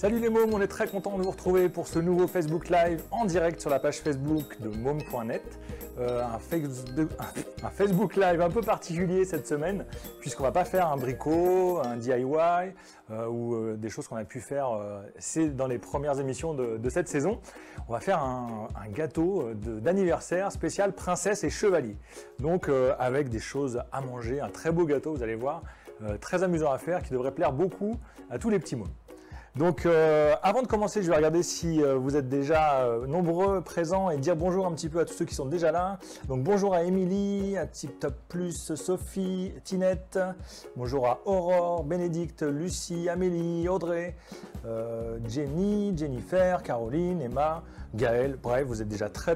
Salut les mômes, on est très content de vous retrouver pour ce nouveau Facebook Live en direct sur la page Facebook de môme.net. Un Facebook Live un peu particulier cette semaine, puisqu'on va pas faire un bricot, un DIY ou des choses qu'on a pu faire dans les premières émissions de cette saison. On va faire un gâteau d'anniversaire spécial princesse et chevalier. Donc avec des choses à manger, un très beau gâteau, vous allez voir, très amusant à faire, qui devrait plaire beaucoup à tous les petits mômes. Donc avant de commencer, je vais regarder si vous êtes déjà nombreux présents et dire bonjour un petit peu à tous ceux qui sont déjà là. Donc bonjour à Émilie, à TipTop Plus, Sophie, Tinette, bonjour à Aurore, Bénédicte, Lucie, Amélie, Audrey, Jenny, Jennifer, Caroline, Emma, Gaël, bref, vous êtes déjà très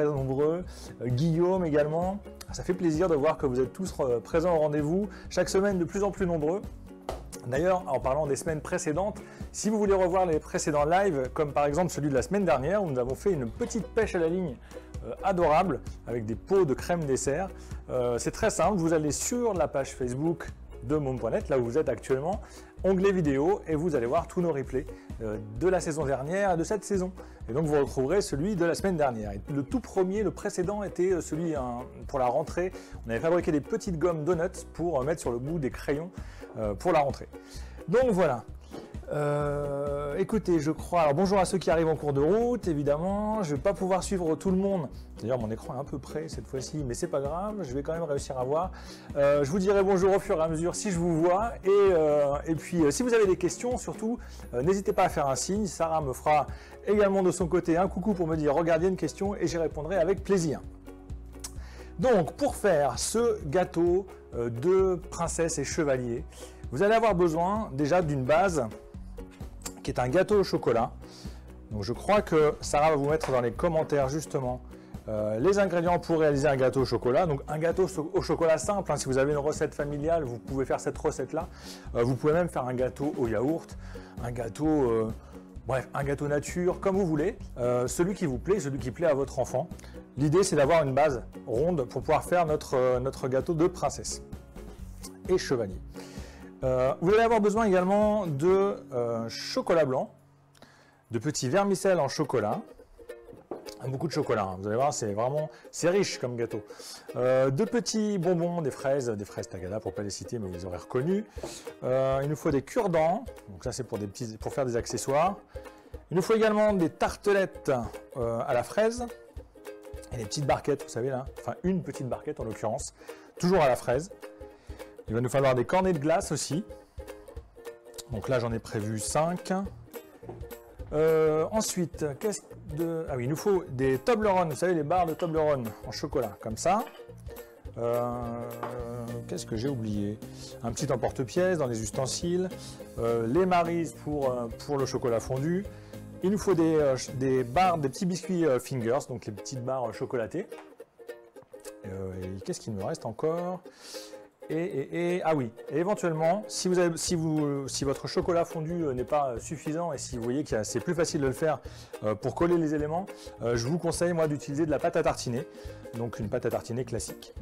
nombreux. Guillaume également. Ça fait plaisir de voir que vous êtes tous présents au rendez-vous, chaque semaine de plus en plus nombreux. D'ailleurs, en parlant des semaines précédentes, si vous voulez revoir les précédents lives, comme par exemple celui de la semaine dernière, où nous avons fait une petite pêche à la ligne adorable, avec des pots de crème dessert, c'est très simple, vous allez sur la page Facebook de môme.net, là où vous êtes actuellement, onglet vidéo, et vous allez voir tous nos replays de la saison dernière et de cette saison. Et donc vous retrouverez celui de la semaine dernière. Et le tout premier, le précédent, était celui pour la rentrée. On avait fabriqué des petites gommes donuts pour mettre sur le bout des crayons pour la rentrée. Donc voilà. Écoutez, je crois... Alors bonjour à ceux qui arrivent en cours de route, évidemment. Je ne vais pas pouvoir suivre tout le monde. D'ailleurs, mon écran est un peu près cette fois-ci, mais c'est pas grave. Je vais quand même réussir à voir. Je vous dirai bonjour au fur et à mesure si je vous vois. Et puis, si vous avez des questions, surtout, n'hésitez pas à faire un signe. Sarah me fera également de son côté un coucou pour me dire « Regardez une question » et j'y répondrai avec plaisir. Donc, pour faire ce gâteau de princesse et chevalier, vous allez avoir besoin déjà d'une base qui est un gâteau au chocolat. Donc je crois que Sarah va vous mettre dans les commentaires justement les ingrédients pour réaliser un gâteau au chocolat. Donc un gâteau au chocolat simple, hein, si vous avez une recette familiale, vous pouvez faire cette recette-là. Vous pouvez même faire un gâteau au yaourt, un gâteau, bref, un gâteau nature, comme vous voulez. Celui qui vous plaît, celui qui plaît à votre enfant. L'idée, c'est d'avoir une base ronde pour pouvoir faire notre gâteau de princesse et chevalier. Vous allez avoir besoin également de chocolat blanc, de petits vermicelles en chocolat, beaucoup de chocolat, hein. Vous allez voir, c'est riche comme gâteau. De petits bonbons, des fraises Tagada pour ne pas les citer, mais vous les aurez reconnus. Il nous faut des cure-dents, donc ça c'est pour faire des accessoires. Il nous faut également des tartelettes à la fraise et des petites barquettes, vous savez là, enfin une petite barquette en l'occurrence, toujours à la fraise. Il va nous falloir des cornets de glace aussi. Donc là, j'en ai prévu 5. Ensuite, ah oui, il nous faut des Toblerone. Vous savez, les barres de Toblerone en chocolat, comme ça. Qu'est-ce que j'ai oublié? Un petit emporte-pièce dans les ustensiles. Les Mary's pour le chocolat fondu. Il nous faut des petits biscuits Fingers, donc les petites barres chocolatées. Et qu'est-ce qu'il me reste encore? Ah oui, et éventuellement, si votre chocolat fondu n'est pas suffisant et si vous voyez que c'est plus facile de le faire pour coller les éléments, je vous conseille moi d'utiliser de la pâte à tartiner, donc une pâte à tartiner classique.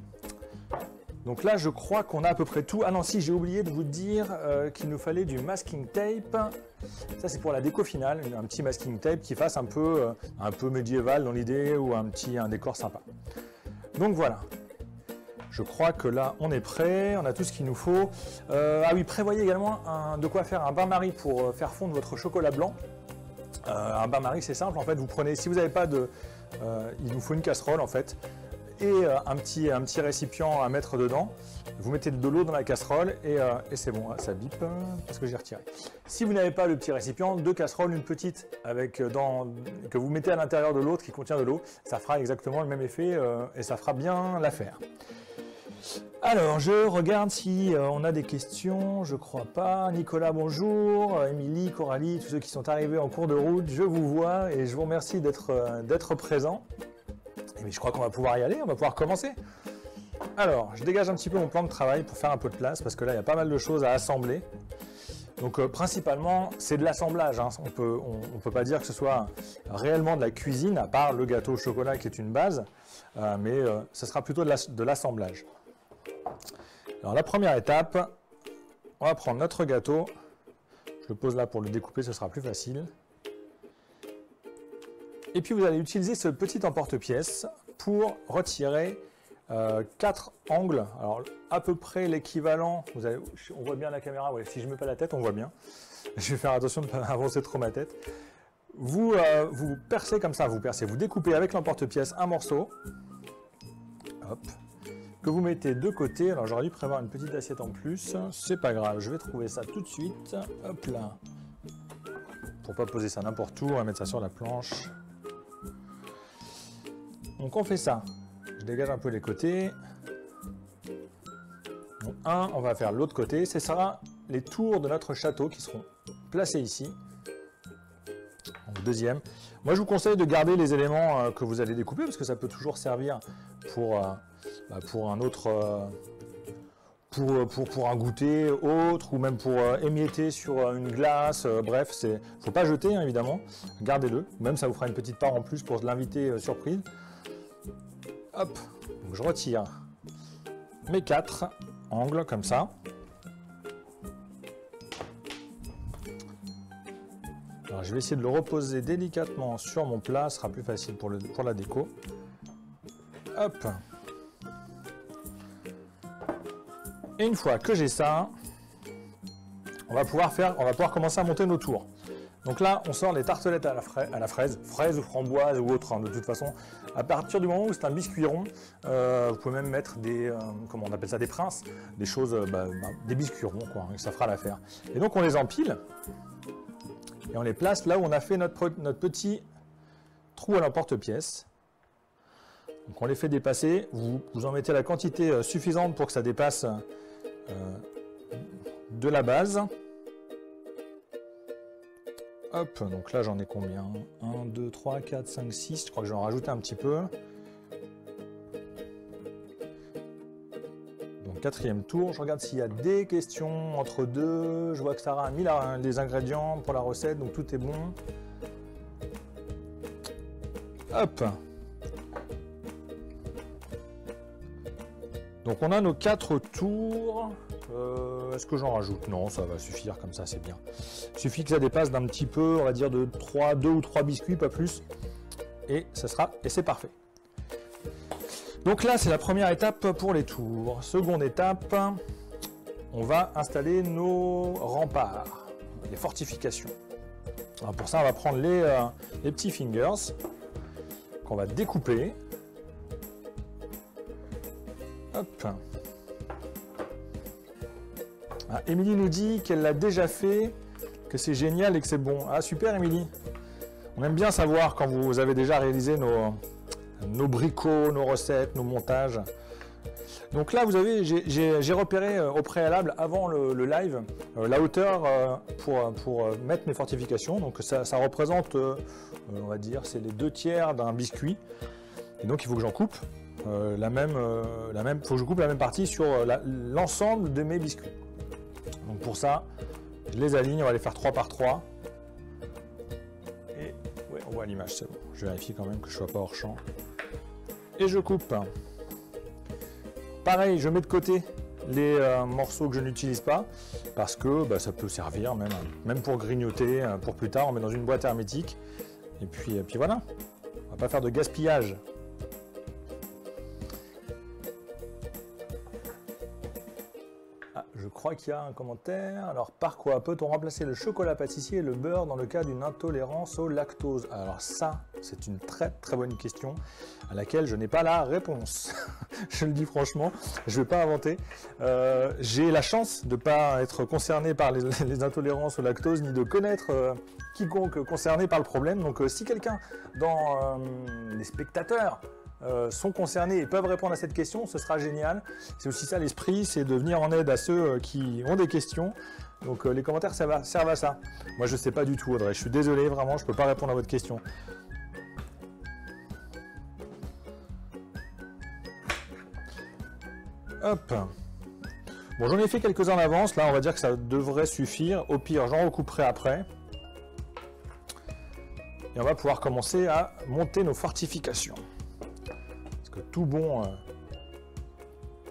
Donc là, je crois qu'on a à peu près tout. Ah non, si, j'ai oublié de vous dire qu'il nous fallait du masking tape. Ça, c'est pour la déco finale, un petit masking tape qui fasse un peu médiéval dans l'idée ou un décor sympa. Donc voilà. Je crois que là, on est prêt, on a tout ce qu'il nous faut. Ah oui, prévoyez également de quoi faire un bain-marie pour faire fondre votre chocolat blanc. Un bain-marie, c'est simple, en fait, vous prenez, si vous n'avez pas il vous faut une casserole, en fait, et un petit récipient à mettre dedans. Vous mettez de l'eau dans la casserole et c'est bon, ça bip parce que j'ai retiré. Si vous n'avez pas le petit récipient, 2 casseroles, une petite que vous mettez à l'intérieur de l'autre qui contient de l'eau, ça fera exactement le même effet et ça fera bien l'affaire. Alors, je regarde si on a des questions, je crois pas. Nicolas, bonjour. Émilie, Coralie, tous ceux qui sont arrivés en cours de route, je vous vois et je vous remercie d'être présents. Mais je crois qu'on va pouvoir y aller, on va pouvoir commencer. Alors, je dégage un petit peu mon plan de travail pour faire un peu de place, parce que là, il y a pas mal de choses à assembler. Donc, principalement, c'est de l'assemblage, hein. On peut pas dire que ce soit réellement de la cuisine, à part le gâteau au chocolat qui est une base, mais ce sera plutôt de l'assemblage. Alors, la première étape, on va prendre notre gâteau. Je le pose là pour le découper, ce sera plus facile. Et puis vous allez utiliser ce petit emporte-pièce pour retirer 4 angles. Alors à peu près l'équivalent, on voit bien la caméra, ouais, si je ne mets pas la tête, on voit bien. Je vais faire attention de ne pas avancer trop ma tête. Vous percez comme ça, vous découpez avec l'emporte-pièce un morceau. Hop. Que vous mettez de côté. Alors j'aurais dû prévoir une petite assiette en plus, c'est pas grave, je vais trouver ça tout de suite. Hop là. Pour pas poser ça n'importe où, on va mettre ça sur la planche. Donc on fait ça. Je dégage un peu les côtés. Donc on va faire l'autre côté. Ce sera les tours de notre château qui seront placés ici. Donc deuxième. Moi je vous conseille de garder les éléments que vous allez découper parce que ça peut toujours servir pour un autre, pour un goûter autre, ou même pour émietter sur une glace. Bref, il ne faut pas jeter hein, évidemment, gardez-le. Même ça vous fera une petite part en plus pour l'invité surprise. Hop, donc je retire mes 4 angles comme ça. Alors, je vais essayer de le reposer délicatement sur mon plat, ce sera plus facile pour la déco. Hop. Et une fois que j'ai ça, on va pouvoir commencer à monter nos tours. Donc là, on sort les tartelettes à la fraise ou framboise ou autre, hein, de toute façon. À partir du moment où c'est un biscuit rond, vous pouvez même mettre des, comment on appelle ça, des princes, des choses, des biscuits ronds, quoi, hein, ça fera l'affaire. Et donc on les empile et on les place là où on a fait notre petit trou à l'emporte-pièce. Donc on les fait dépasser, vous en mettez la quantité suffisante pour que ça dépasse de la base. Hop, donc là j'en ai combien? 1, 2, 3, 4, 5, 6, je crois que je vais en rajouter un petit peu. Donc quatrième tour, je regarde s'il y a des questions entre deux. Je vois que Sarah a mis les ingrédients pour la recette, donc tout est bon. Hop. Donc on a nos 4 tours. Est-ce que j'en rajoute? Non, ça va suffire comme ça, c'est bien. Il suffit que ça dépasse d'un petit peu, on va dire de 2 ou 3 biscuits, pas plus. Et c'est parfait. Donc là, c'est la première étape pour les tours. Seconde étape, on va installer nos remparts, les fortifications. Alors pour ça, on va prendre les petits fingers qu'on va découper. Hop. Ah, Émilie nous dit qu'elle l'a déjà fait, que c'est génial et que c'est bon. Ah super Émilie. On aime bien savoir quand vous avez déjà réalisé nos bricots, nos recettes, nos montages. Donc là, vous avez, j'ai repéré au préalable, avant le live, la hauteur pour mettre mes fortifications. Donc ça représente, on va dire, c'est les 2/3 d'un biscuit. Et donc il faut que j'en coupe faut que je coupe la même partie sur l'ensemble de mes biscuits. Donc pour ça, je les aligne, on va les faire 3 par 3. Et ouais, on voit l'image, c'est bon. Je vérifie quand même que je ne sois pas hors champ. Et je coupe. Pareil, je mets de côté les morceaux que je n'utilise pas parce que ça peut servir même pour grignoter pour plus tard. On met dans une boîte hermétique et puis voilà. On va pas faire de gaspillage. Je crois qu'il y a un commentaire. Alors, par quoi peut-on remplacer le chocolat pâtissier et le beurre dans le cas d'une intolérance au lactose? Alors ça, c'est une très très bonne question à laquelle je n'ai pas la réponse. Je le dis franchement, je ne vais pas inventer. J'ai la chance de ne pas être concerné par les intolérances au lactose, ni de connaître quiconque concerné par le problème. Donc si quelqu'un dans les spectateurs sont concernés et peuvent répondre à cette question, ce sera génial. C'est aussi ça l'esprit, c'est de venir en aide à ceux qui ont des questions. Donc les commentaires servent à ça. Moi je ne sais pas du tout Audrey, je suis désolé vraiment, je ne peux pas répondre à votre question. Hop. Bon, j'en ai fait quelques-uns en avance, là on va dire que ça devrait suffire. Au pire, j'en recouperai après. Et on va pouvoir commencer à monter nos fortifications. Parce que tout bon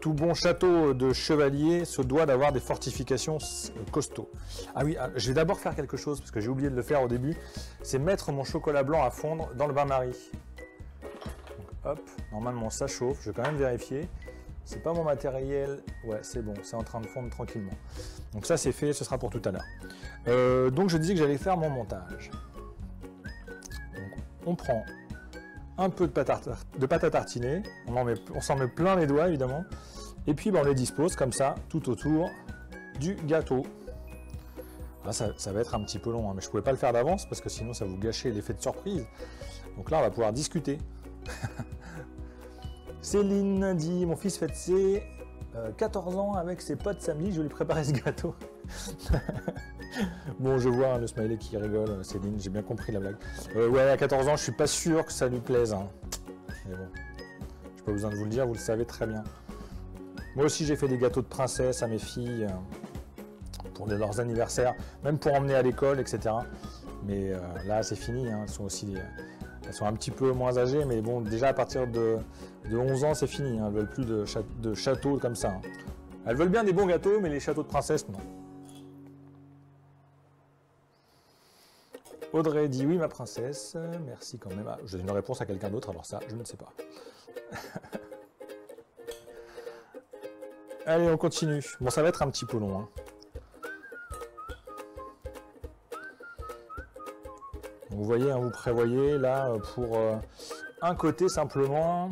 tout bon château de chevalier se doit d'avoir des fortifications costauds. Ah oui, je vais d'abord faire quelque chose, parce que j'ai oublié de le faire au début, c'est mettre mon chocolat blanc à fondre dans le bain-marie. Hop, normalement ça chauffe, je vais quand même vérifier. C'est pas mon matériel, ouais c'est bon, c'est en train de fondre tranquillement. Donc ça c'est fait, ce sera pour tout à l'heure. Donc je disais que j'allais faire mon montage. Donc, on prend un peu de pâte à tartiner, on s'en met plein les doigts évidemment, et puis on les dispose comme ça tout autour du gâteau. Ah, ça va être un petit peu long, hein, mais je ne pouvais pas le faire d'avance parce que sinon ça vous gâchait l'effet de surprise. Donc là on va pouvoir discuter. Céline dit, mon fils fête ses 14 ans avec ses potes samedi, je vais lui préparer ce gâteau. Bon, je vois le smiley qui rigole, Céline, j'ai bien compris la blague. Ouais, à 14 ans, je suis pas sûr que ça lui plaise. Hein. Mais bon, j'ai pas besoin de vous le dire, vous le savez très bien. Moi aussi, j'ai fait des gâteaux de princesse à mes filles pour leurs anniversaires, même pour emmener à l'école, etc. Mais là, c'est fini. Hein. Elles sont un petit peu moins âgées, mais bon, déjà à partir de 11 ans, c'est fini. Hein. Elles veulent plus de châteaux comme ça. Hein. Elles veulent bien des bons gâteaux, mais les châteaux de princesse, non. Audrey dit oui ma princesse, merci quand même. Ah, je donne une réponse à quelqu'un d'autre, alors ça je ne sais pas. Allez on continue. Bon ça va être un petit peu long. Hein. Vous voyez, hein, vous prévoyez là pour un côté simplement.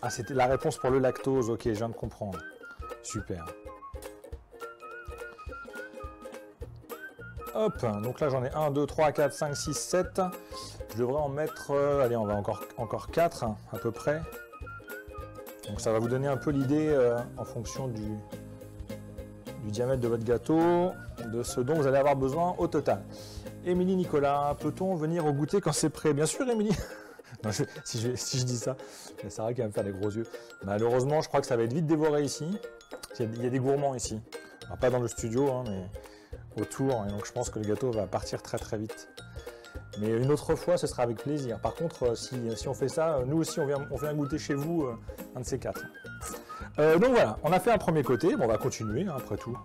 Ah c'était la réponse pour le lactose, ok je viens de comprendre. Super. Hop, donc là j'en ai 1, 2, 3, 4, 5, 6, 7. Je devrais en mettre, allez on va encore 4 à peu près. Donc ça va vous donner un peu l'idée en fonction du diamètre de votre gâteau, de ce dont vous allez avoir besoin au total. Émilie Nicolas, peut-on venir au goûter quand c'est prêt? Bien sûr Émilie. Non, si je dis ça, c'est vrai qu'elle va me faire des gros yeux. Malheureusement je crois que ça va être vite dévoré ici. Il y a des gourmands ici. Alors, pas dans le studio, hein, mais autour, et donc je pense que le gâteau va partir très très vite. Mais une autre fois, ce sera avec plaisir. Par contre, si on fait ça, nous aussi on vient goûter chez vous un de ces 4. Donc voilà, on a fait un premier côté, bon, on va continuer hein, après tout.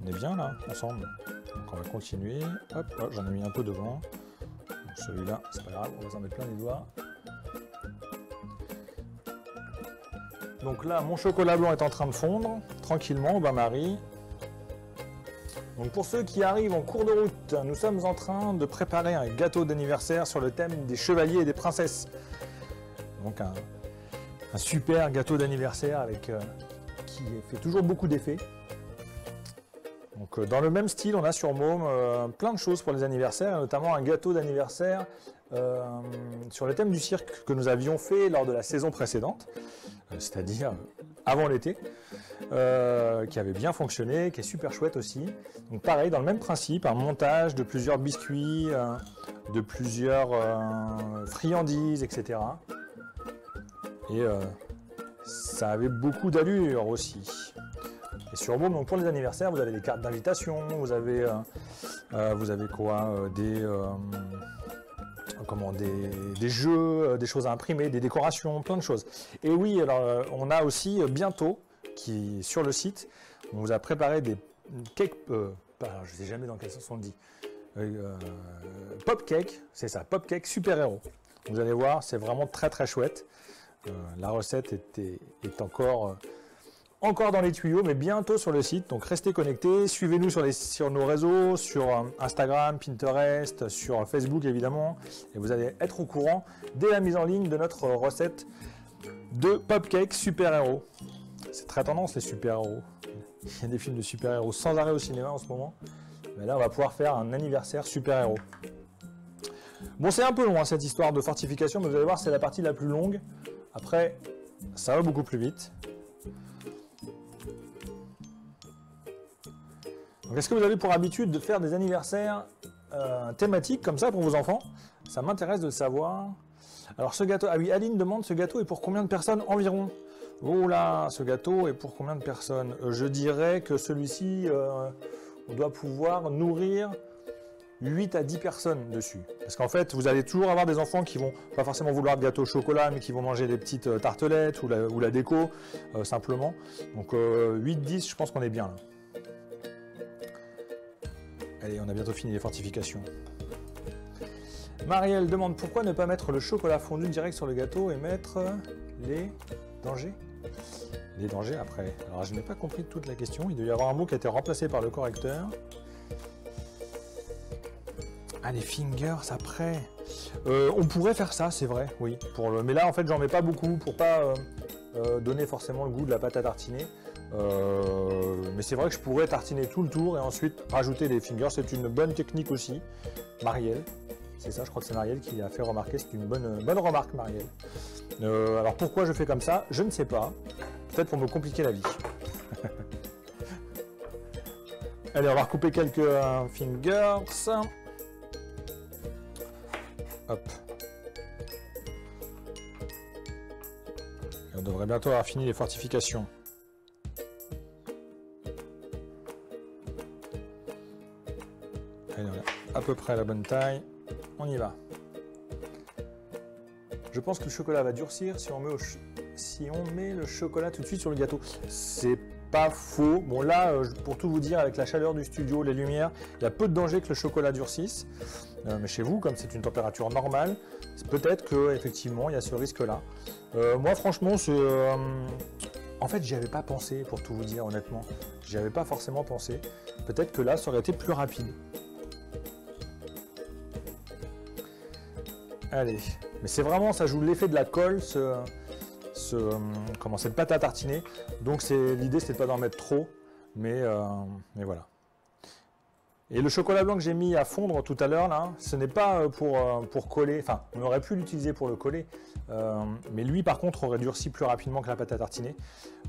On est bien là, ensemble. Donc on va continuer. Hop, oh, j'en ai mis un peu devant. Celui-là, c'est pas grave, on va s'en mettre plein les doigts. Donc là, mon chocolat blanc est en train de fondre, tranquillement, au bain-marie. Donc pour ceux qui arrivent en cours de route, nous sommes en train de préparer un gâteau d'anniversaire sur le thème des chevaliers et des princesses. Donc un super gâteau d'anniversaire avec qui fait toujours beaucoup d'effets. Donc dans le même style, on a sur Môme plein de choses pour les anniversaires, notamment un gâteau d'anniversaire sur le thème du cirque que nous avions fait lors de la saison précédente, c'est-à-dire avant l'été. Qui avait bien fonctionné, qui est super chouette aussi. Donc pareil, dans le même principe, un montage de plusieurs biscuits, de plusieurs friandises, etc. Et ça avait beaucoup d'allure aussi. Et sur Môme, donc pour les anniversaires, vous avez des cartes d'invitation, vous avez quoi des jeux, des choses à imprimer, des décorations, plein de choses. Et oui, alors on a aussi bientôt qui sur le site, on vous a préparé des cakes, je ne sais jamais dans quel sens on le dit, pop cake, c'est ça, pop cake super héros. Vous allez voir, c'est vraiment très très chouette. La recette est encore dans les tuyaux, mais bientôt sur le site, donc restez connectés, suivez-nous sur nos réseaux, sur Instagram, Pinterest, sur Facebook évidemment, et vous allez être au courant dès la mise en ligne de notre recette de pop cake super héros. C'est très tendance les super-héros. Il y a des films de super-héros sans arrêt au cinéma en ce moment. Mais là, on va pouvoir faire un anniversaire super-héros. Bon, c'est un peu long hein, cette histoire de fortification, mais vous allez voir, c'est la partie la plus longue. Après, ça va beaucoup plus vite. Donc, est-ce que vous avez pour habitude de faire des anniversaires thématiques comme ça pour vos enfants? Ça m'intéresse de le savoir. Alors, ce gâteau... Ah oui, Aline demande, ce gâteau est pour combien de personnes environ? Oh là, ce gâteau est pour combien de personnes? Je dirais que celui-ci, on doit pouvoir nourrir 8 à 10 personnes dessus. Parce qu'en fait, vous allez toujours avoir des enfants qui vont pas forcément vouloir de gâteau au chocolat, mais qui vont manger des petites tartelettes ou la déco, simplement. Donc 8-10, je pense qu'on est bien là. Allez, on a bientôt fini les fortifications. Marielle demande pourquoi ne pas mettre le chocolat fondu direct sur le gâteau et mettre les dangers. Les dangers après. Alors je n'ai pas compris toute la question. Il doit y avoir un mot qui a été remplacé par le correcteur. Ah, les fingers après. On pourrait faire ça, c'est vrai, oui. Mais là, en fait, j'en mets pas beaucoup pour pas donner forcément le goût de la pâte à tartiner. Mais c'est vrai que je pourrais tartiner tout le tour et ensuite rajouter des fingers. C'est une bonne technique aussi. Marielle. C'est ça, je crois que c'est Marielle qui a fait remarquer. C'est une bonne remarque, Marielle. Alors pourquoi je fais comme ça? Je ne sais pas. Peut-être pour me compliquer la vie. Allez, on va recouper quelques fingers. Hop. Et on devrait bientôt avoir fini les fortifications. Allez, on a à peu près la bonne taille. On y va. Je pense que le chocolat va durcir si on met le chocolat tout de suite sur le gâteau. C'est pas faux. Bon là, pour tout vous dire, avec la chaleur du studio, les lumières, il y a peu de danger que le chocolat durcisse. Mais chez vous, comme c'est une température normale, peut-être qu'effectivement, il y a ce risque-là. Moi, franchement, en fait, j'y avais pas pensé, pour tout vous dire, honnêtement. J'y avais pas forcément pensé. Peut-être que là, ça aurait été plus rapide. Allez. Mais c'est vraiment, ça joue l'effet de la colle, cette pâte à tartiner. Donc l'idée, c'était pas d'en mettre trop. Mais voilà. Et le chocolat blanc que j'ai mis à fondre tout à l'heure, là, ce n'est pas pour coller, enfin, on aurait pu l'utiliser pour le coller, mais lui, par contre, aurait durci plus rapidement que la pâte à tartiner.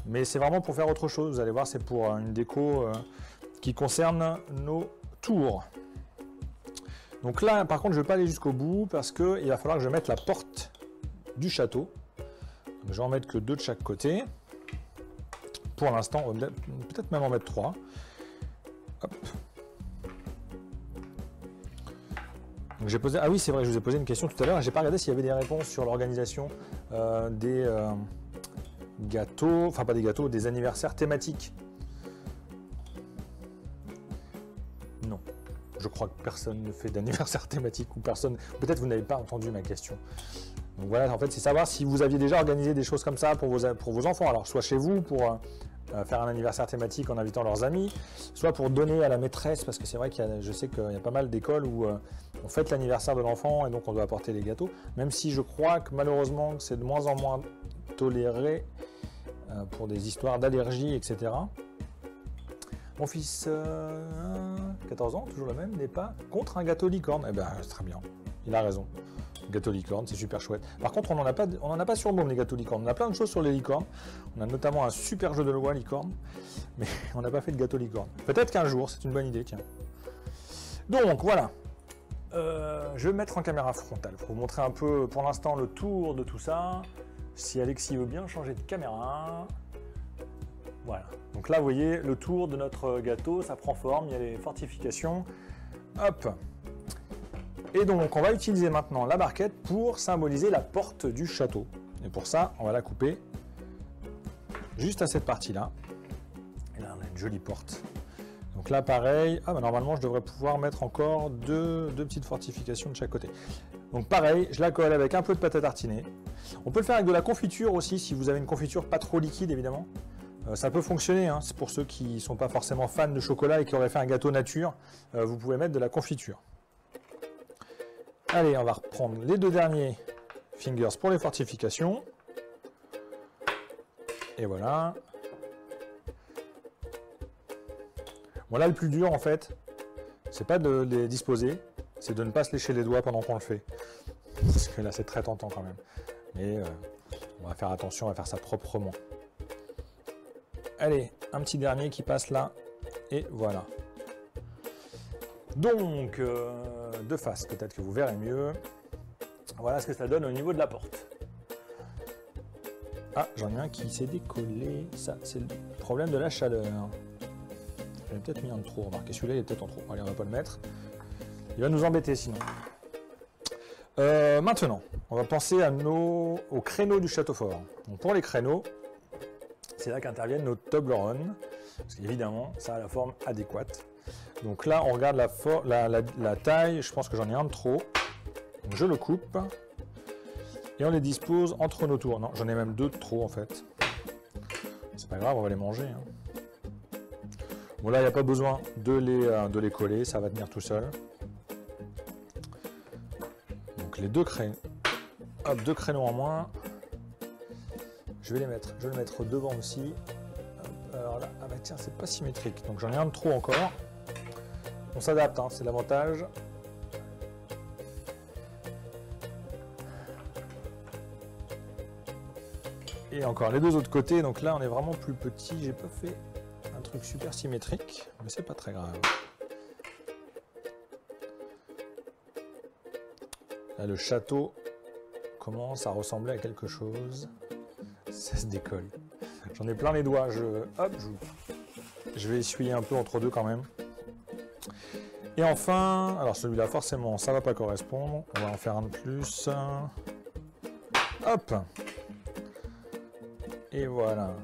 Mais c'est vraiment pour faire autre chose, vous allez voir, c'est pour une déco qui concerne nos tours. Donc là, par contre, je ne vais pas aller jusqu'au bout, parce qu'il va falloir que je mette la porte du château. Donc, je vais en mettre que 2 de chaque côté. Pour l'instant, on va peut-être même en mettre 3. Hop. Donc j'ai posé, ah oui c'est vrai, je vous ai posé une question tout à l'heure, j'ai pas regardé s'il y avait des réponses sur l'organisation des gâteaux, enfin pas des gâteaux, des anniversaires thématiques. Non, je crois que personne ne fait d'anniversaire thématique ou personne, peut-être vous n'avez pas entendu ma question. Donc voilà, en fait c'est savoir si vous aviez déjà organisé des choses comme ça pour vos enfants, alors soit chez vous pour faire un anniversaire thématique en invitant leurs amis, soit pour donner à la maîtresse, parce que c'est vrai je sais qu'il y a pas mal d'écoles où on fête l'anniversaire de l'enfant et donc on doit apporter les gâteaux, même si je crois que malheureusement c'est de moins en moins toléré pour des histoires d'allergie, etc. Mon fils, 14 ans, toujours le même, n'est pas contre un gâteau licorne. Eh ben, c'est très bien, il a raison. Gâteau licorne, c'est super chouette. Par contre, on n'en a pas sur Môme, les gâteaux licornes. On a plein de choses sur les licornes. On a notamment un super jeu de loi licorne, mais on n'a pas fait de gâteau licorne. Peut-être qu'un jour, c'est une bonne idée, tiens. Donc, voilà. Je vais me mettre en caméra frontale pour vous montrer un peu, pour l'instant, le tour de tout ça. Si Alexis veut bien changer de caméra. Voilà. Donc là, vous voyez, le tour de notre gâteau, ça prend forme. Il y a les fortifications. Hop. Et donc, on va utiliser maintenant la barquette pour symboliser la porte du château. Et pour ça, on va la couper juste à cette partie-là. Et là, on a une jolie porte. Donc là, pareil. Ah, bah, normalement, je devrais pouvoir mettre encore deux petites fortifications de chaque côté. Donc pareil, je la colle avec un peu de pâte à tartiner. On peut le faire avec de la confiture aussi, si vous avez une confiture pas trop liquide, évidemment. Ça peut fonctionner, hein. C'est pour ceux qui ne sont pas forcément fans de chocolat et qui auraient fait un gâteau nature. Vous pouvez mettre de la confiture. Allez, on va reprendre les 2 derniers fingers pour les fortifications. Et voilà. Bon là, le plus dur, en fait, c'est pas de les disposer, c'est de ne pas se lécher les doigts pendant qu'on le fait. Parce que là, c'est très tentant quand même. Mais on va faire attention à faire ça proprement. Allez, un petit dernier qui passe là. Et voilà. Donc, de face, peut-être que vous verrez mieux. Voilà ce que ça donne au niveau de la porte. Ah, j'en ai un qui s'est décollé. Ça, c'est le problème de la chaleur. J'avais peut-être mis un de trop, remarquez. Celui-là, il est peut-être en trop. Allez, on va pas le mettre. Il va nous embêter sinon. Maintenant, on va penser aux créneaux du château fort. Donc pour les créneaux, c'est là qu'interviennent nos Toblerone, parce qu'évidemment, ça a la forme adéquate. Donc là, on regarde la taille, je pense que j'en ai un de trop. Donc je le coupe et on les dispose entre nos tours. Non, j'en ai même 2 de trop en fait. C'est pas grave, on va les manger. Hein. Bon là, il n'y a pas besoin de les coller, ça va tenir tout seul. Donc les 2 créneaux. Hop, 2 créneaux en moins. Je vais le mettre devant aussi. Hop, alors là, ah bah tiens, c'est pas symétrique. Donc j'en ai un de trop encore. On s'adapte, hein, c'est l'avantage. Et encore les 2 autres côtés. Donc là, on est vraiment plus petit. J'ai pas fait un truc super symétrique, mais c'est pas très grave. Là, le château commence à ressembler à quelque chose. Ça se décolle. J'en ai plein les doigts. Je vais essuyer un peu entre deux quand même. Et enfin, alors celui-là forcément ça va pas correspondre. On va en faire un de plus. Hop. Et voilà.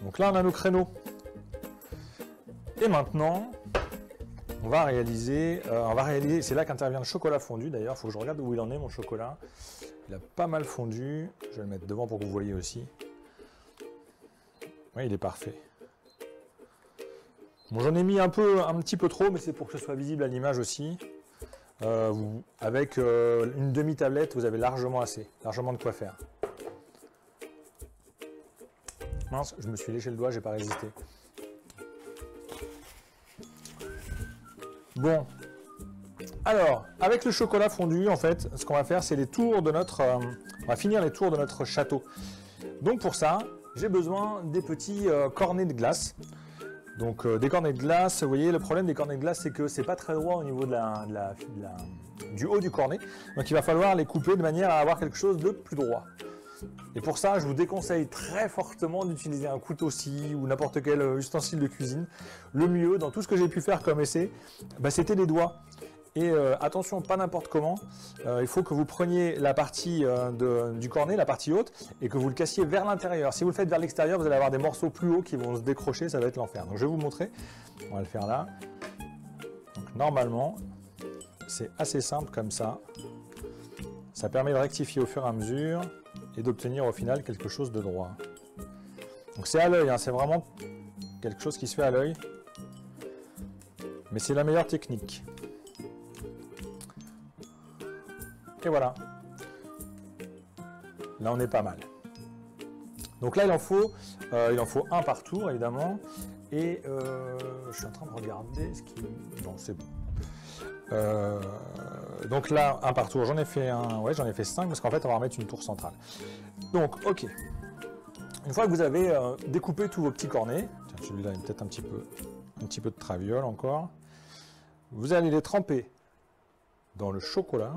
Donc là on a nos créneaux. Et maintenant, on va réaliser, c'est là qu'intervient le chocolat fondu d'ailleurs. Il faut que je regarde où il en est mon chocolat. Il a pas mal fondu. Je vais le mettre devant pour que vous voyez aussi. Oui, il est parfait. Bon, j'en ai mis un petit peu trop, mais c'est pour que ce soit visible à l'image aussi. Avec une demi-tablette, vous avez largement de quoi faire. Mince, je me suis léché le doigt, j'ai pas résisté. Bon, alors, avec le chocolat fondu, en fait, ce qu'on va faire, c'est les tours de notre... on va finir les tours de notre château. Donc pour ça, j'ai besoin des petits cornets de glace. Donc des cornets de glace, vous voyez, le problème des cornets de glace, c'est que c'est pas très droit au niveau du haut du cornet. Donc il va falloir les couper de manière à avoir quelque chose de plus droit. Et pour ça, je vous déconseille très fortement d'utiliser un couteau scie ou n'importe quel ustensile de cuisine. Le mieux, dans tout ce que j'ai pu faire comme essai, c'était les doigts. Et attention, pas n'importe comment, il faut que vous preniez la partie du cornet, la partie haute, et que vous le cassiez vers l'intérieur. Si vous le faites vers l'extérieur, vous allez avoir des morceaux plus hauts qui vont se décrocher, ça va être l'enfer. Donc je vais vous montrer, on va le faire là. Donc, normalement, c'est assez simple comme ça. Ça permet de rectifier au fur et à mesure et d'obtenir au final quelque chose de droit. Donc c'est à l'œil, hein, c'est vraiment quelque chose qui se fait à l'œil, mais c'est la meilleure technique. Et voilà. Là, on est pas mal. Donc là, il en faut un par tour, évidemment. Et je suis en train de regarder ce qui... Non, c'est bon. Donc là, un par tour. J'en ai fait un... Ouais, j'en ai fait 5 parce qu'en fait, on va remettre une tour centrale. Donc, ok. Une fois que vous avez découpé tous vos petits cornets, tiens, celui-là, il y a peut-être un petit peu de traviole encore. Vous allez les tremper dans le chocolat.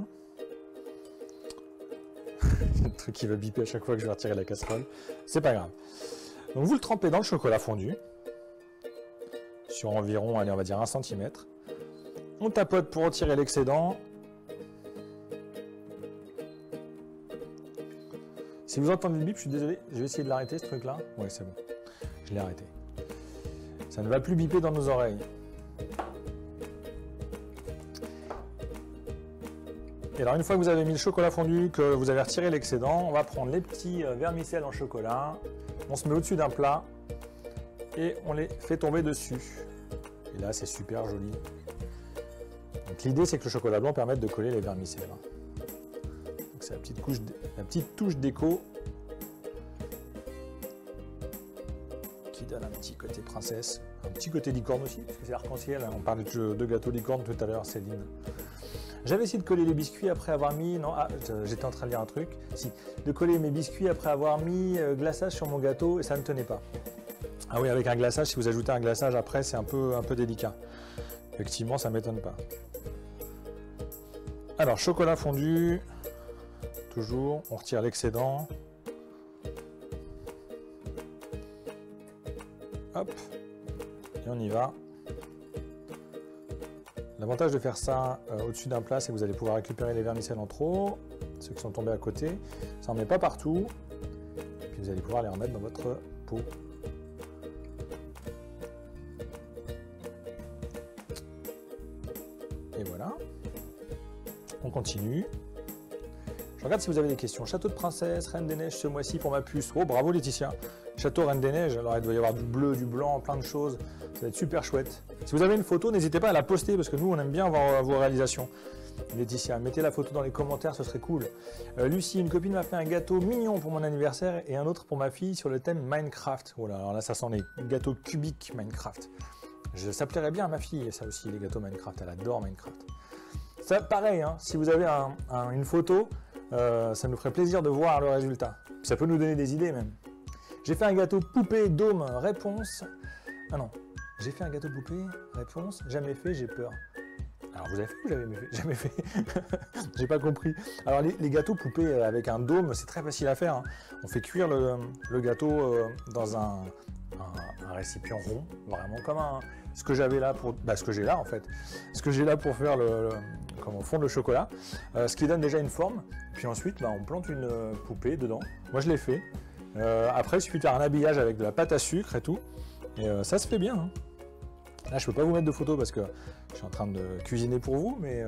Le truc qui va biper à chaque fois que je vais retirer la casserole. C'est pas grave. Donc vous le trempez dans le chocolat fondu. Sur environ, allez, on va dire 1 cm. On tapote pour retirer l'excédent. Si vous entendez le bip, je suis désolé. Je vais essayer de l'arrêter ce truc là. Oui, c'est bon. Je l'ai arrêté. Ça ne va plus biper dans nos oreilles. Et alors une fois que vous avez mis le chocolat fondu, que vous avez retiré l'excédent, on va prendre les petits vermicelles en chocolat, on se met au-dessus d'un plat et on les fait tomber dessus. Et là c'est super joli. Donc l'idée c'est que le chocolat blanc permette de coller les vermicelles. Donc c'est la petite touche déco qui donne un petit côté princesse, un petit côté licorne aussi, parce que c'est arc-en-ciel, on parlait de gâteau licorne tout à l'heure, Céline. J'avais essayé de coller les biscuits après avoir mis... Non, j'étais en train de lire un truc. Si, de coller mes biscuits après avoir mis glaçage sur mon gâteau et ça ne tenait pas. Ah oui, avec un glaçage, si vous ajoutez un glaçage après, c'est un peu délicat. Effectivement, ça ne m'étonne pas. Alors, chocolat fondu. Toujours, on retire l'excédent. Hop. Et on y va. L'avantage de faire ça au-dessus d'un plat, c'est que vous allez pouvoir récupérer les vermicelles en trop, ceux qui sont tombés à côté. Ça n'en met pas partout. Et puis vous allez pouvoir les remettre dans votre pot. Et voilà. On continue. Je regarde si vous avez des questions. Château de Princesse, Reine des Neiges ce mois-ci pour ma puce. Oh, bravo Laetitia. Château Reine des Neiges, alors il doit y avoir du bleu, du blanc, plein de choses. Ça va être super chouette. Si vous avez une photo, n'hésitez pas à la poster parce que nous, on aime bien voir vos réalisations. Laetitia, mettez la photo dans les commentaires, ce serait cool. Lucie, une copine m'a fait un gâteau mignon pour mon anniversaire et un autre pour ma fille sur le thème Minecraft. Voilà, alors là, ça sent les gâteaux cubiques Minecraft. Ça plairait bien à ma fille, ça aussi, les gâteaux Minecraft. Elle adore Minecraft. Ça, pareil, hein, si vous avez une photo, ça nous ferait plaisir de voir le résultat. Ça peut nous donner des idées même. J'ai fait un gâteau poupée dôme, réponse. Ah non, j'ai fait un gâteau poupée, réponse, jamais fait, j'ai peur. Alors vous avez fait ou jamais fait? J'ai pas compris. Alors les gâteaux poupées avec un dôme, c'est très facile à faire. Hein. On fait cuire le gâteau dans un récipient rond, vraiment comme ce que j'avais là pour, ce que j'ai là en fait, ce que j'ai là pour faire comme au fond de chocolat, ce qui donne déjà une forme. Puis ensuite, on plante une poupée dedans. Moi je l'ai fait. Après, il suffit de faire un habillage avec de la pâte à sucre et tout, et ça se fait bien. Hein. Là, je peux pas vous mettre de photos parce que je suis en train de cuisiner pour vous, mais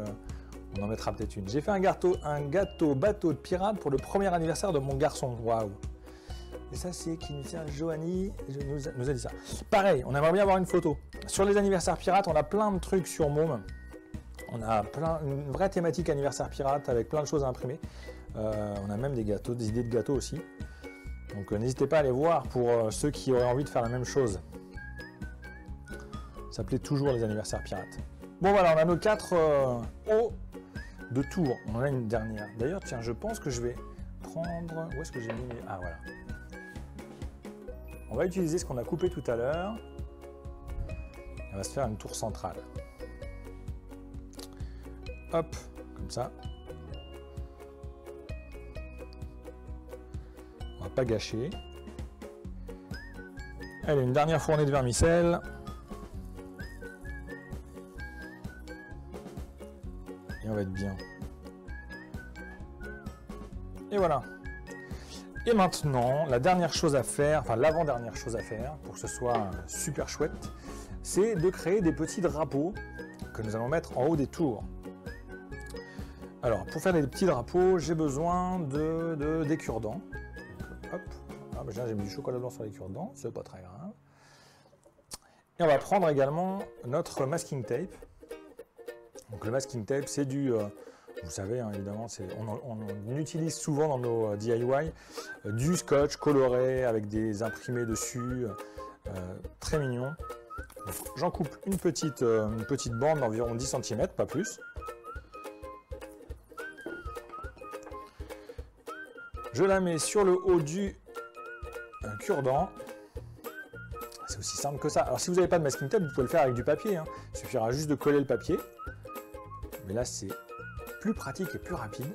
on en mettra peut-être une. J'ai fait un gâteau bateau de pirate pour le premier anniversaire de mon garçon. Waouh! Et ça, c'est Kinisia Johanny nous a dit ça. Pareil, on aimerait bien avoir une photo. Sur les anniversaires pirates, on a plein de trucs sur Môme. On a une vraie thématique anniversaire pirate avec plein de choses à imprimer. On a même des gâteaux, des idées de gâteaux aussi. Donc n'hésitez pas à aller voir pour ceux qui auraient envie de faire la même chose. Ça s'appelait toujours les anniversaires pirates. Bon voilà, on a nos 4 hauts de tour. On en a une dernière. D'ailleurs, tiens, je pense que je vais prendre... Où est-ce que j'ai mis... Ah voilà. On va utiliser ce qu'on a coupé tout à l'heure. On va se faire une tour centrale. Hop, comme ça. On va pas gâcher. Allez, une dernière fournée de vermicelle. Et on va être bien. Et voilà. Et maintenant, la dernière chose à faire, enfin l'avant-dernière chose à faire, pour que ce soit super chouette, c'est de créer des petits drapeaux que nous allons mettre en haut des tours. Alors, pour faire des petits drapeaux, j'ai besoin des cure-dents. Hop, j'ai mis du chocolat blanc sur les cure-dents, c'est pas très grave. Et on va prendre également notre masking tape. Donc le masking tape, c'est du, vous savez, hein, évidemment, on utilise souvent dans nos DIY du scotch coloré avec des imprimés dessus, très mignon. J'en coupe une petite bande d'environ 10 cm, pas plus. Je la mets sur le haut du cure-dent. C'est aussi simple que ça. Alors si vous n'avez pas de masking tape, vous pouvez le faire avec du papier. Hein. Il suffira juste de coller le papier. Mais là, c'est plus pratique et plus rapide.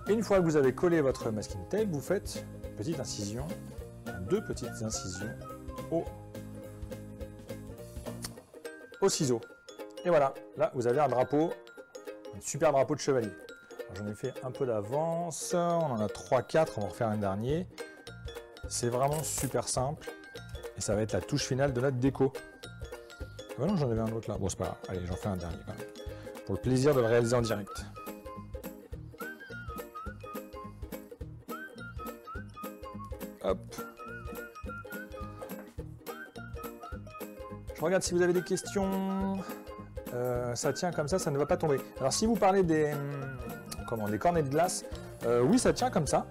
Et une fois que vous avez collé votre masking tape, vous faites une petite incision, 2 petites incisions au ciseau. Et voilà, là, vous avez un drapeau, un super drapeau de chevalier. J'en ai fait un peu d'avance, on en a 3-4, on va en refaire un dernier. C'est vraiment super simple et ça va être la touche finale de notre déco. Ah non, j'en avais un autre là, bon c'est pas grave, allez j'en fais un dernier quand même, pour le plaisir de le réaliser en direct. Hop. Je regarde si vous avez des questions. Ça tient comme ça ne va pas tomber. Alors si vous parlez des cornets de glace, oui ça tient comme ça.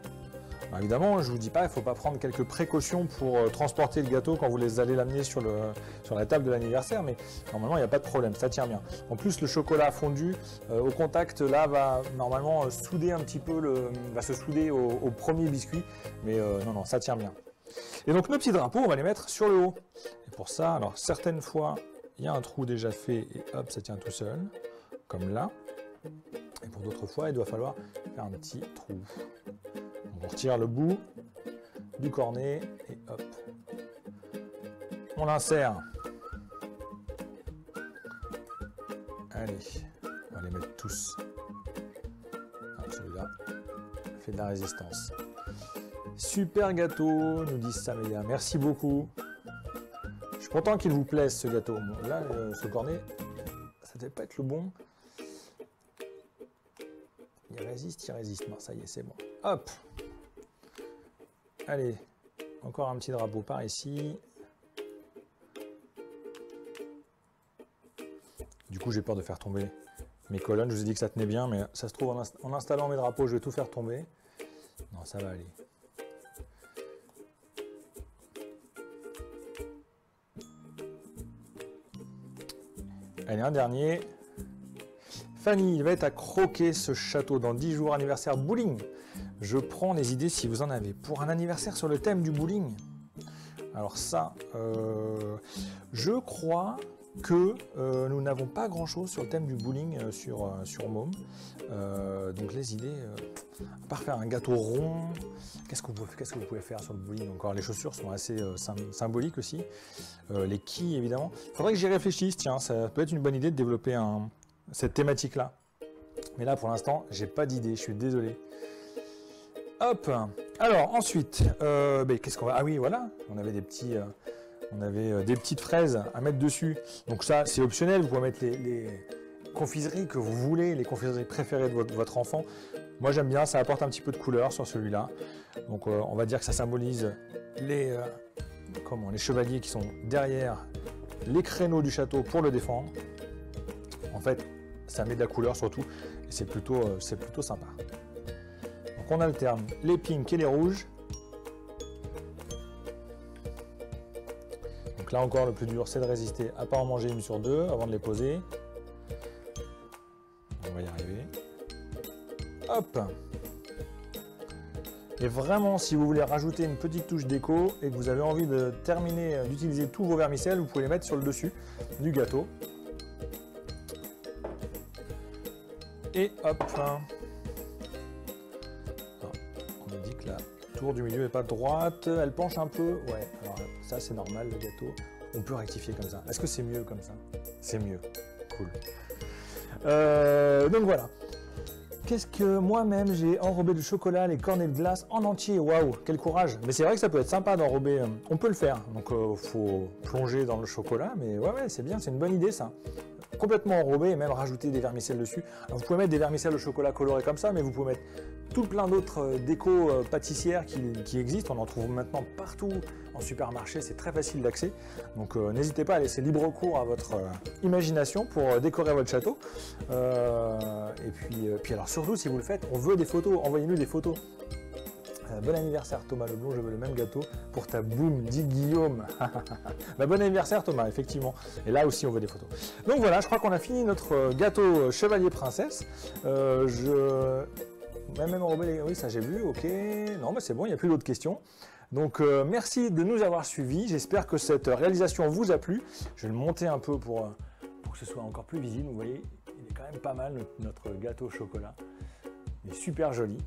Alors, évidemment, je ne vous dis pas, il ne faut pas prendre quelques précautions pour transporter le gâteau quand vous allez l'amener sur la table de l'anniversaire, mais normalement il n'y a pas de problème, ça tient bien. En plus le chocolat fondu au contact là va normalement souder un petit peu, va se souder au premier biscuit, mais non, ça tient bien. Et donc nos petits drapeaux, on va les mettre sur le haut. Et pour ça, alors certaines fois, il y a un trou déjà fait et hop, ça tient tout seul, comme là. Et pour d'autres fois, il doit falloir faire un petit trou. On retire le bout du cornet et hop, on l'insère. Allez, on va les mettre tous. Ah, celui-là fait de la résistance. Super gâteau, nous dit Samélia. Merci beaucoup. Je suis content qu'il vous plaise ce gâteau. Bon, là, ce cornet, ça devait pas être le bon. Il résiste, il résiste. Non, ça y est, c'est bon. Hop. Allez, encore un petit drapeau par ici. Du coup, j'ai peur de faire tomber mes colonnes. Je vous ai dit que ça tenait bien, mais ça se trouve, en installant mes drapeaux, je vais tout faire tomber. Non, ça va aller. Allez, un dernier. Fanny, il va être à croquer ce château dans 10 jours, anniversaire bowling. Je prends les idées si vous en avez. Pour un anniversaire sur le thème du bowling. Alors ça, je crois que nous n'avons pas grand chose sur le thème du bowling sur Môme. Donc les idées, à part faire un gâteau rond, qu'est-ce que vous pouvez faire sur le bowling encore? Les chaussures sont assez symboliques aussi. Les quilles évidemment. Il faudrait que j'y réfléchisse, tiens, ça peut être une bonne idée de développer cette thématique-là. Mais là pour l'instant, j'ai pas d'idée, je suis désolé. Hop, alors ensuite, qu'est-ce qu'on va... Ah oui, voilà, on avait des petits... On avait des petites fraises à mettre dessus. Donc ça, c'est optionnel. Vous pouvez mettre les confiseries que vous voulez, les confiseries préférées de votre enfant. Moi, j'aime bien. Ça apporte un petit peu de couleur sur celui-là. Donc, on va dire que ça symbolise les chevaliers qui sont derrière les créneaux du château pour le défendre. En fait, ça met de la couleur surtout. Et c'est plutôt sympa. Donc, on alterne les pinks et les rouges. Donc là encore, le plus dur, c'est de résister à ne pas en manger une sur deux avant de les poser. On va y arriver. Hop! Et vraiment, si vous voulez rajouter une petite touche déco et que vous avez envie de terminer d'utiliser tous vos vermicelles, vous pouvez les mettre sur le dessus du gâteau. Et hop! On me dit que la tour du milieu n'est pas droite, elle penche un peu. Ouais, alors ça c'est normal, le gâteau. On peut rectifier comme ça. Est-ce que c'est mieux comme ça? C'est mieux. Cool. Donc voilà. Qu'est-ce que moi-même j'ai enrobé de chocolat les cornets de glace en entier? Waouh, quel courage! Mais c'est vrai que ça peut être sympa d'enrober. On peut le faire. Donc faut plonger dans le chocolat. Mais ouais, c'est bien, c'est une bonne idée ça. Complètement enrobé et même rajouter des vermicelles dessus. Alors, vous pouvez mettre des vermicelles au chocolat coloré comme ça, mais vous pouvez mettre tout plein d'autres décos pâtissières qui existent. On en trouve maintenant partout en supermarché, c'est très facile d'accès. Donc n'hésitez pas à laisser libre cours à votre imagination pour décorer votre château. Et puis alors surtout si vous le faites, on veut des photos, envoyez-nous des photos. Bon anniversaire Thomas Leblond, je veux le même gâteau pour ta boum, dit Guillaume. Bon anniversaire Thomas, effectivement. Et là aussi on veut des photos. Donc voilà, je crois qu'on a fini notre gâteau chevalier princesse. Même enrobé les... Oui, ça j'ai vu, ok. Non, mais c'est bon, il n'y a plus d'autres questions. Donc merci de nous avoir suivis. J'espère que cette réalisation vous a plu. Je vais le monter un peu pour que ce soit encore plus visible. Vous voyez, il est quand même pas mal notre gâteau au chocolat. Il est super joli.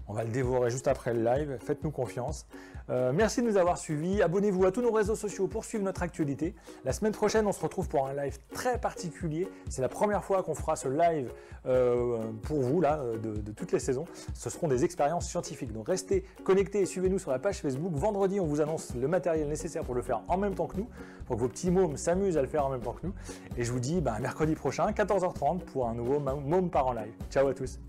On va le dévorer juste après le live. Faites-nous confiance. Merci de nous avoir suivis. Abonnez-vous à tous nos réseaux sociaux pour suivre notre actualité. La semaine prochaine, on se retrouve pour un live très particulier. C'est la première fois qu'on fera ce live pour vous, là, de toutes les saisons. Ce seront des expériences scientifiques. Donc restez connectés et suivez-nous sur la page Facebook. Vendredi, on vous annonce le matériel nécessaire pour le faire en même temps que nous, pour que vos petits mômes s'amusent à le faire en même temps que nous. Et je vous dis mercredi prochain, 14h30, pour un nouveau Môme part en live. Ciao à tous.